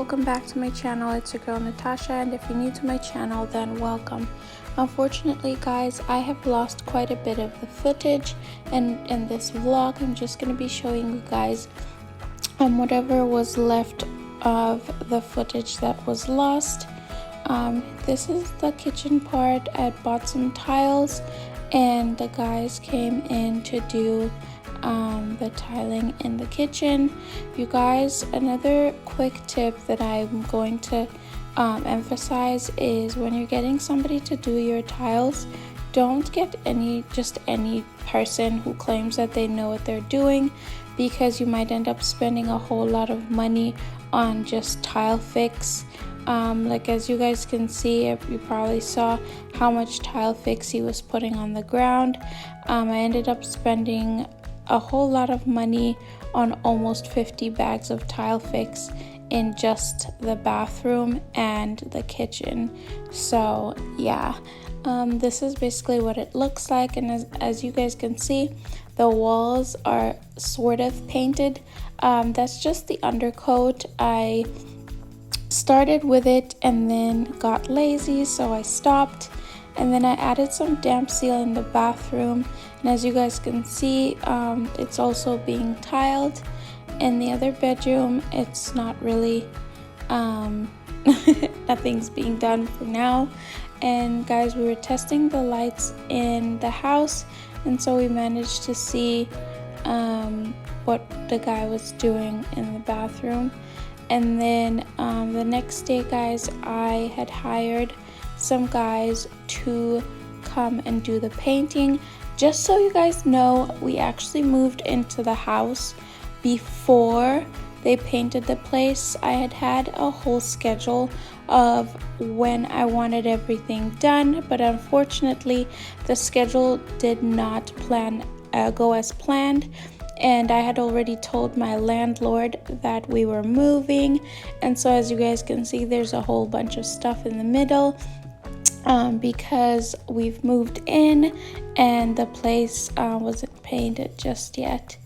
welcome back to my channel. It's your girl Natasha, and if you're new to my channel, then welcome. Unfortunately guys, I have lost quite a bit of the footage, and in this vlog I'm just going to be showing you guys whatever was left of the footage that was lost. This is the kitchen part. I bought some tiles and the guys came in to do the tiling in the kitchen. You guys, another quick tip that I'm going to emphasize is when you're getting somebody to do your tiles, don't get any person who claims that they know what they're doing, because you might end up spending a whole lot of money on just tile fix. Like as you guys can see, you probably saw how much tile fix he was putting on the ground. I ended up spending a whole lot of money on almost 50 bags of tile fix in just the bathroom and the kitchen. So yeah, this is basically what it looks like, and as you guys can see, the walls are sort of painted. That's just the undercoat. I started with it and then got lazy, so I stopped, and then I added some damp seal in the bathroom, and as you guys can see, it's also being tiled. In the other bedroom, it's not really nothing's being done for now. And guys, we were testing the lights in the house, and so we managed to see what the guy was doing in the bathroom. And then the next day guys, I had hired some guys to come and do the painting. Just so you guys know, we actually moved into the house before they painted the place. I had a whole schedule of when I wanted everything done, but unfortunately the schedule did not go as planned. And I had already told my landlord that we were moving, and so as you guys can see, there's a whole bunch of stuff in the middle because we've moved in and the place wasn't painted just yet.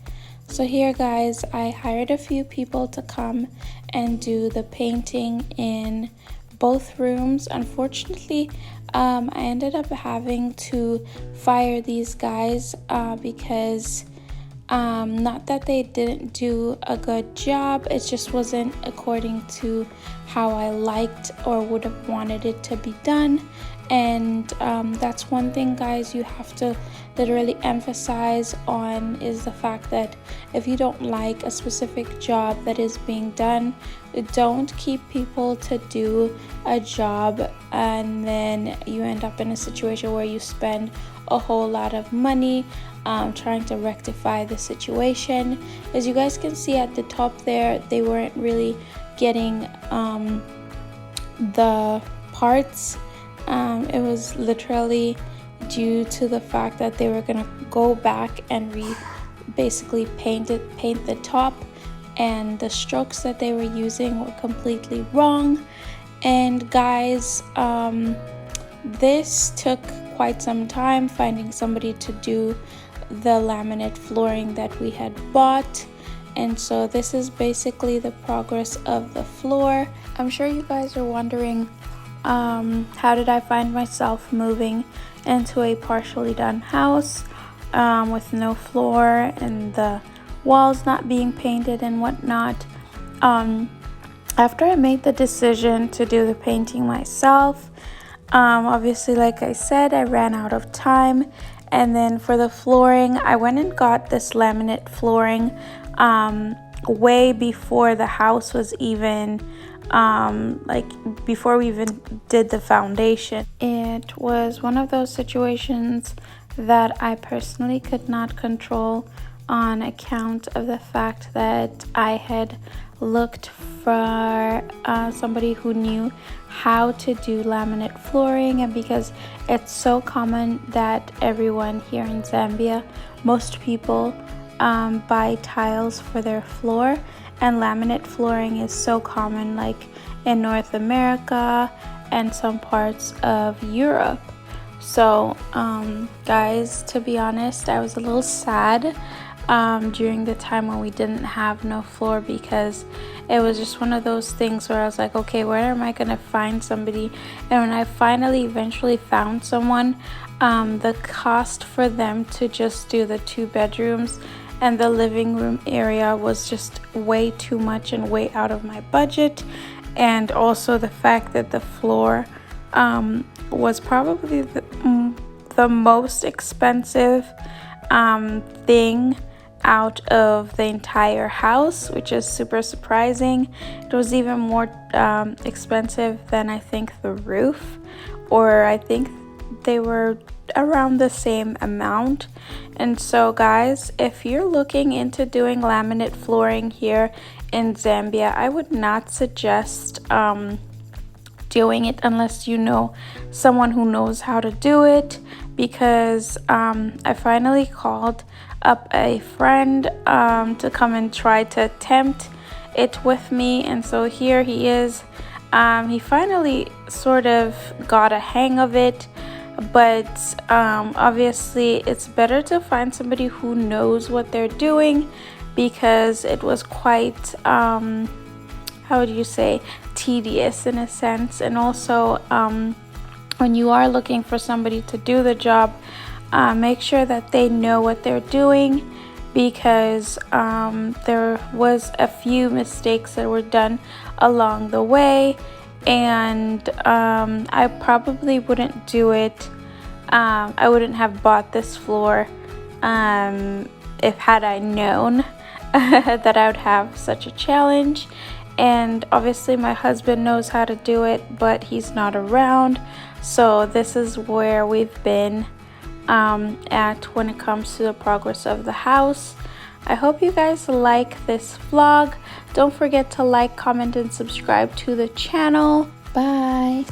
So here guys, I hired a few people to come and do the painting in both rooms. Unfortunately, I ended up having to fire these guys because not that they didn't do a good job, it just wasn't according to how I liked or would have wanted it to be done. And that's one thing guys you have to literally emphasize on, is the fact that if you don't like a specific job that is being done, don't keep people to do a job and then you end up in a situation where you spend a whole lot of money trying to rectify the situation. As you guys can see at the top there, they weren't really getting the parts. It was literally due to the fact that they were gonna go back and basically paint the top, and the strokes that they were using were completely wrong. And guys, this took quite some time, finding somebody to do the laminate flooring that we had bought. And so this is basically the progress of the floor. I'm sure you guys are wondering, how did I find myself moving into a partially done house with no floor and the walls not being painted and whatnot. After I made the decision to do the painting myself, obviously like I said, I ran out of time. And then for the flooring, I went and got this laminate flooring way before the house was even before we even did the foundation. It was one of those situations that I personally could not control on account of the fact that I had looked for somebody who knew how to do laminate flooring, and because it's so common that everyone here in Zambia, most people buy tiles for their floor, and laminate flooring is so common like in North America and some parts of Europe. So guys, to be honest, I was a little sad during the time when we didn't have no floor, because it was just one of those things where I was like, okay, where am I gonna find somebody? And when I finally eventually found someone, the cost for them to just do the 2 bedrooms and the living room area was just way too much and way out of my budget. And also the fact that the floor was probably the most expensive thing out of the entire house, which is super surprising. It was even more expensive than I think the roof, or I think they were around the same amount. And so guys, if you're looking into doing laminate flooring here in Zambia, I would not suggest doing it unless you know someone who knows how to do it, because I finally called up a friend to come and try to attempt it with me, and so here he is. He finally sort of got a hang of it, but obviously it's better to find somebody who knows what they're doing, because it was quite how would you say, tedious in a sense. And also when you are looking for somebody to do the job, make sure that they know what they're doing, because there was a few mistakes that were done along the way, and I probably wouldn't do it. I wouldn't have bought this floor if had I known that I would have such a challenge. And obviously my husband knows how to do it, but he's not around, so this is where we've been at when it comes to the progress of the house. I hope you guys like this vlog. Don't forget to like, comment, and subscribe to the channel. Bye.